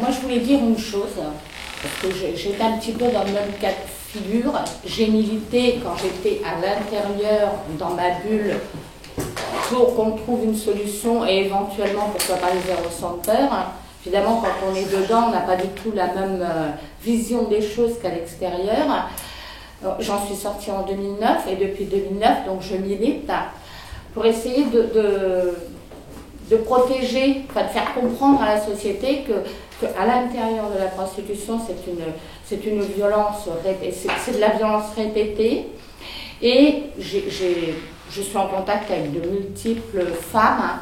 Moi, je voulais dire une chose, parce que j'étais un petit peu dans le même cas de figure. J'ai milité quand j'étais à l'intérieur, dans ma bulle, pour qu'on trouve une solution et éventuellement, pourquoi pas les aérocenteurs. Évidemment, quand on est dedans, on n'a pas du tout la même vision des choses qu'à l'extérieur. J'en suis sortie en 2009 et depuis 2009, donc je milite pour essayer de protéger, enfin de faire comprendre à la société que à l'intérieur de la prostitution, c'est une violence, c'est de la violence répétée. Et je suis en contact avec de multiples femmes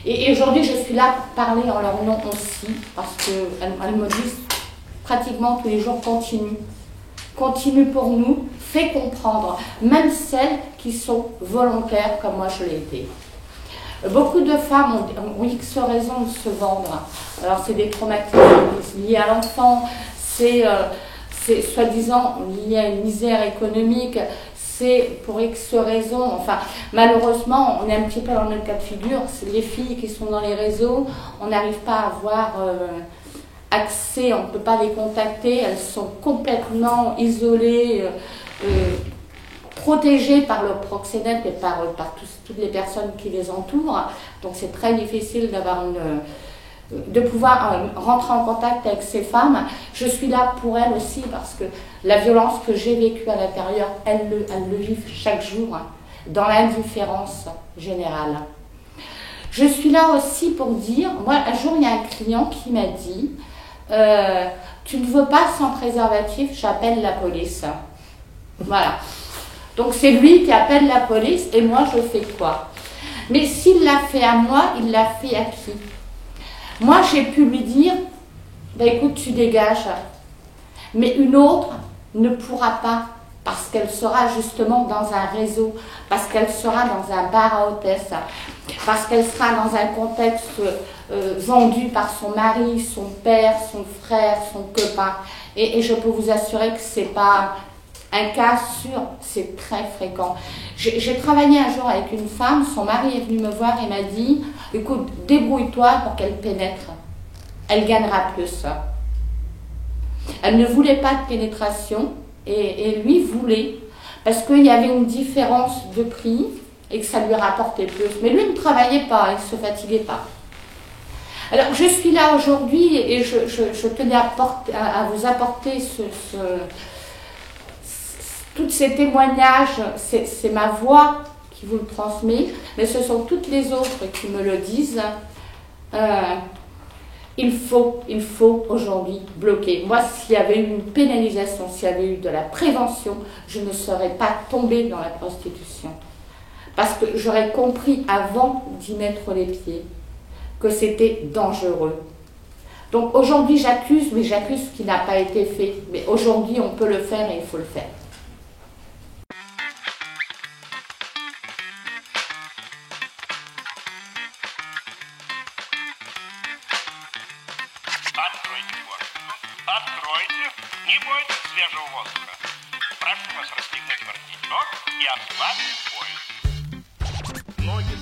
et aujourd'hui je suis là pour parler en leur nom aussi, parce qu'elles me disent pratiquement tous les jours continue pour nous, fais comprendre, même celles qui sont volontaires comme moi je l'ai été. Beaucoup de femmes ont X raisons de se vendre. Alors c'est des traumatismes liés à l'enfant, c'est soi-disant lié à une misère économique, c'est pour X raisons. Enfin, malheureusement, on est un petit peu dans le cas de figure. C'est les filles qui sont dans les réseaux, on n'arrive pas à avoir accès, on ne peut pas les contacter, elles sont complètement isolées, protégées par leur proxénète et par toutes les personnes qui les entourent. Donc c'est très difficile de pouvoir rentrer en contact avec ces femmes. Je suis là pour elles aussi parce que la violence que j'ai vécue à l'intérieur, elles le vivent chaque jour, dans l'indifférence générale. Je suis là aussi pour dire, moi un jour il y a un client qui m'a dit tu ne veux pas sans préservatif, j'appelle la police. Voilà. Donc c'est lui qui appelle la police et moi je fais quoi? Mais s'il l'a fait à moi, il l'a fait à qui? Moi j'ai pu lui dire, bah, écoute tu dégages. Mais une autre ne pourra pas parce qu'elle sera justement dans un réseau, parce qu'elle sera dans un bar à hôtesse, parce qu'elle sera dans un contexte vendu par son mari, son père, son frère, son copain. Et je peux vous assurer que ce n'est pas un cas sûr, c'est très fréquent. J'ai travaillé un jour avec une femme, son mari est venu me voir et m'a dit « Écoute, débrouille-toi pour qu'elle pénètre, elle gagnera plus. » Elle ne voulait pas de pénétration et lui voulait, parce qu'il y avait une différence de prix et que ça lui rapportait plus. Mais lui ne travaillait pas, il ne se fatiguait pas. Alors je suis là aujourd'hui et je tenais à vous apporter tous ces témoignages, c'est ma voix qui vous le transmet, mais ce sont toutes les autres qui me le disent. Il faut aujourd'hui bloquer. Moi, s'il y avait eu une pénalisation, s'il y avait eu de la prévention, je ne serais pas tombée dans la prostitution. Parce que j'aurais compris avant d'y mettre les pieds que c'était dangereux. Donc aujourd'hui, j'accuse, mais j'accuse ce qui n'a pas été fait. Mais aujourd'hui, on peut le faire et il faut le faire. Откройте, не бойтесь свежего воздуха. Прошу вас расстегнуть воротничок и ослабить пояс. Ноги